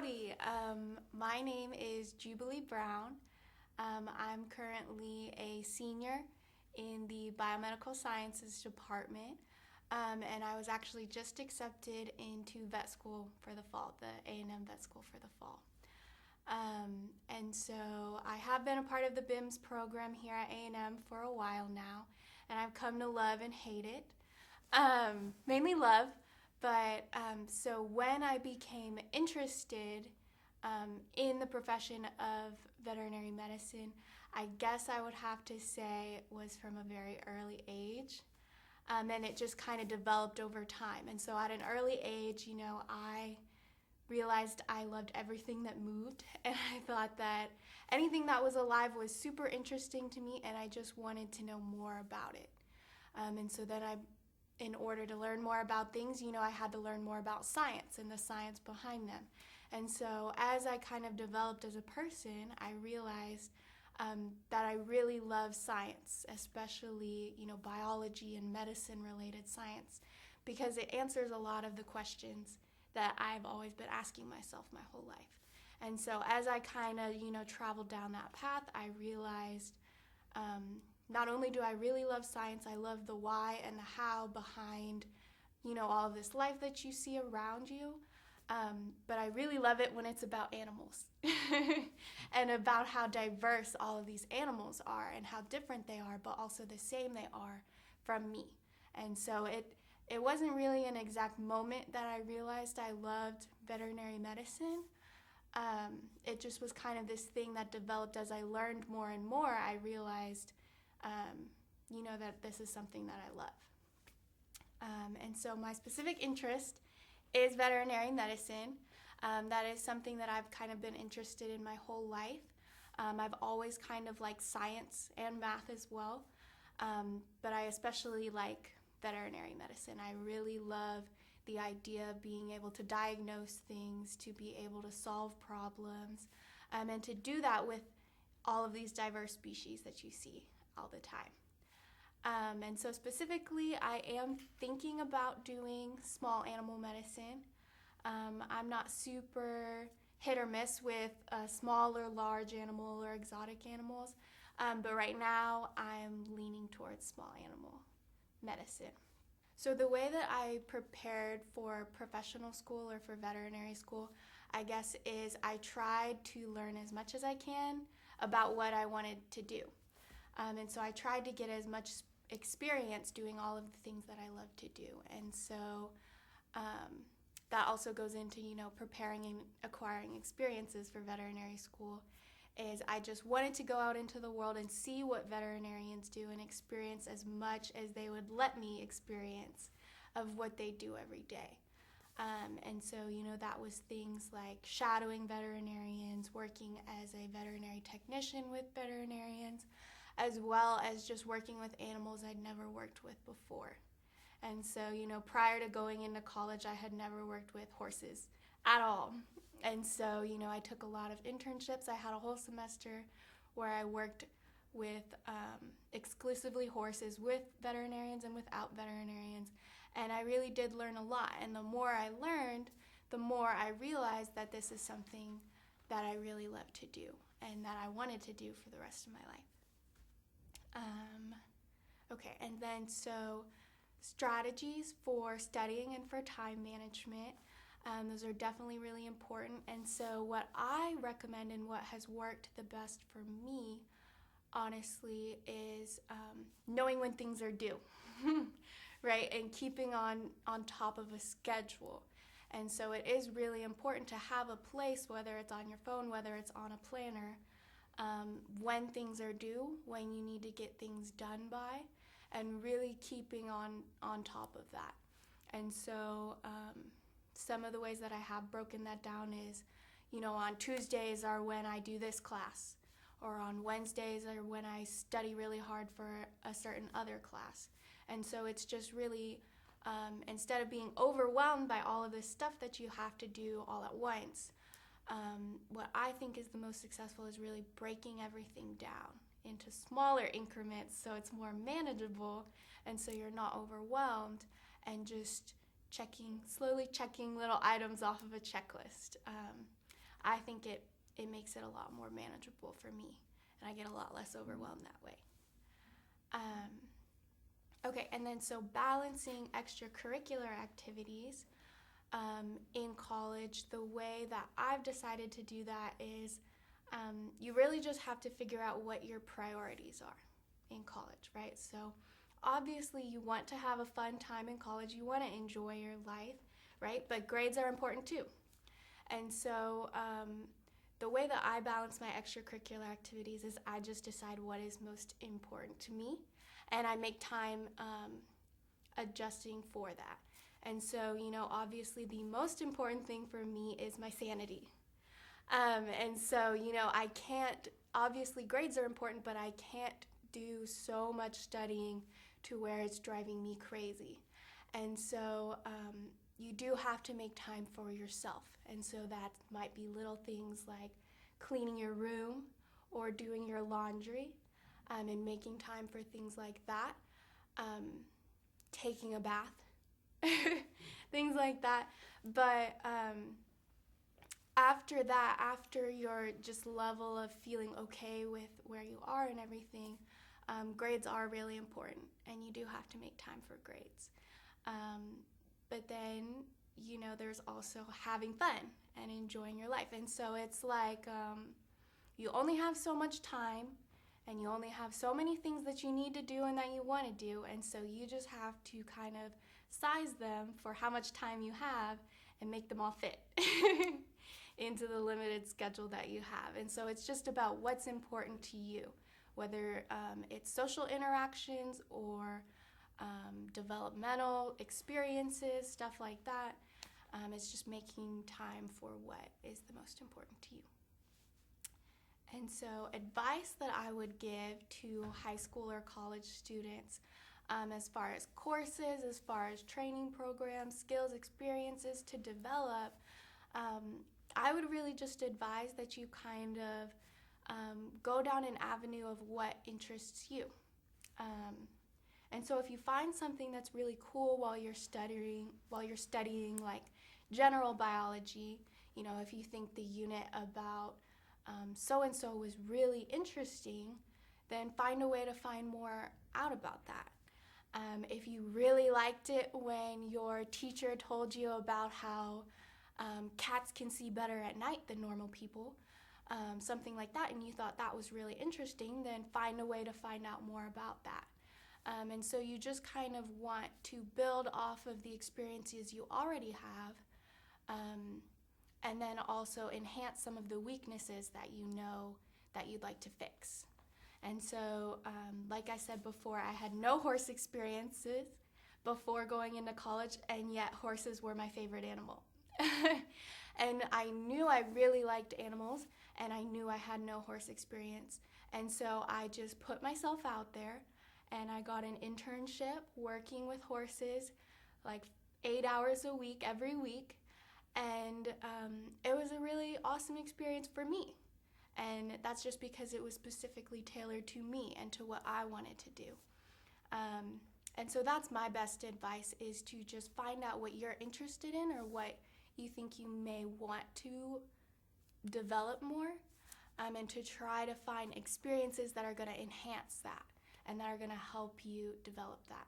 Howdy, my name is Jubilee Brown. I'm currently a senior in the Biomedical Sciences department, and I was actually just accepted into vet school for the fall, the A&M vet school for the fall. And so I have been a part of the BIMS program here at A&M for a while now, and I've come to love and hate it. Mainly love. But so when I became interested in the profession of veterinary medicine, I guess I would have to say it was from a very early age. And it just kind of developed over time. And so at an early age, I realized I loved everything that moved. And I thought that anything that was alive was super interesting to me, and I just wanted to know more about it. And so then in order to learn more about things, I had to learn more about science and the science behind them. And so as I kind of developed as a person, I realized that I really love science, especially, biology and medicine-related science, because it answers a lot of the questions that I've always been asking myself my whole life. And so as I kind of, traveled down that path, I realized not only do I really love science, I love the why and the how behind, all of this life that you see around you. But I really love it when it's about animals and about how diverse all of these animals are and how different they are, but also the same they are from me. And so it wasn't really an exact moment that I realized I loved veterinary medicine. It just was kind of this thing that developed as I learned more and more. I realized that this is something that I love. And so my specific interest is veterinary medicine. That is something that I've kind of been interested in my whole life. I've always kind of liked science and math as well, but I especially like veterinary medicine. I really love the idea of being able to diagnose things, to be able to solve problems, and to do that with all of these diverse species that you see all the time. And so specifically, I am thinking about doing small animal medicine. I'm not super hit or miss with small or large animal or exotic animals, but right now I'm leaning towards small animal medicine. So the way that I prepared for professional school or for veterinary school, I guess, is I tried to learn as much as I can about what I wanted to do. And so I tried to get as much experience doing all of the things that I love to do. And so that also goes into, preparing and acquiring experiences for veterinary school, is I just wanted to go out into the world and see what veterinarians do and experience as much as they would let me experience of what they do every day. And so, that was things like shadowing veterinarians, working as a veterinary technician with veterinarians, as well as just working with animals I'd never worked with before. And so, prior to going into college, I had never worked with horses at all. And so, I took a lot of internships. I had a whole semester where I worked with exclusively horses with veterinarians and without veterinarians. And I really did learn a lot. And the more I learned, the more I realized that this is something that I really love to do and that I wanted to do for the rest of my life. Okay, and then so strategies for studying and for time management. Those are definitely really important. And so what I recommend and what has worked the best for me, honestly, is knowing when things are due, right? And keeping on top of a schedule. And so it is really important to have a place, whether it's on your phone, whether it's on a planner, when things are due, when you need to get things done by, and really keeping on top of that. And so some of the ways that I have broken that down is, on Tuesdays are when I do this class, or on Wednesdays are when I study really hard for a certain other class. And so it's just really, instead of being overwhelmed by all of this stuff that you have to do all at once, what I think is the most successful is really breaking everything down into smaller increments so it's more manageable and so you're not overwhelmed, and just slowly checking little items off of a checklist. I think it makes it a lot more manageable for me, and I get a lot less overwhelmed that way. Okay, and then so balancing extracurricular activities in college, the way that I've decided to do that is you really just have to figure out what your priorities are in college, right? So obviously you want to have a fun time in college, you want to enjoy your life, right? But grades are important too. And so the way that I balance my extracurricular activities is I just decide what is most important to me, and I make time adjusting for that. And so, obviously the most important thing for me is my sanity. And so, I can't, obviously grades are important, but I can't do so much studying to where it's driving me crazy. And so you do have to make time for yourself. And so that might be little things like cleaning your room or doing your laundry, and making time for things like that, taking a bath, things like that. But after that, after your just level of feeling okay with where you are and everything, grades are really important, and you do have to make time for grades. But then, there's also having fun and enjoying your life. And so it's like you only have so much time, and you only have so many things that you need to do and that you want to do. And so you just have to kind of size them for how much time you have and make them all fit into the limited schedule that you have. And so it's just about what's important to you, whether it's social interactions or developmental experiences, stuff like that. It's just making time for what is the most important to you. And so advice that I would give to high school or college students, as far as courses, as far as training programs, skills, experiences to develop, I would really just advise that you kind of go down an avenue of what interests you. And so if you find something that's really cool while you're studying like general biology, if you think the unit about so-and-so was really interesting, then find a way to find more out about that. If you really liked it when your teacher told you about how cats can see better at night than normal people, something like that, and you thought that was really interesting, then find a way to find out more about that. And so you just kind of want to build off of the experiences you already have, and then also enhance some of the weaknesses that you know that you'd like to fix. And so, like I said before, I had no horse experiences before going into college, and yet horses were my favorite animal. And I knew I really liked animals, and I knew I had no horse experience. And so I just put myself out there, and I got an internship working with horses like 8 hours a week, every week. And it was a really awesome experience for me. And that's just because it was specifically tailored to me and to what I wanted to do. And so that's my best advice, is to just find out what you're interested in or what you think you may want to develop more, and to try to find experiences that are going to enhance that and that are going to help you develop that.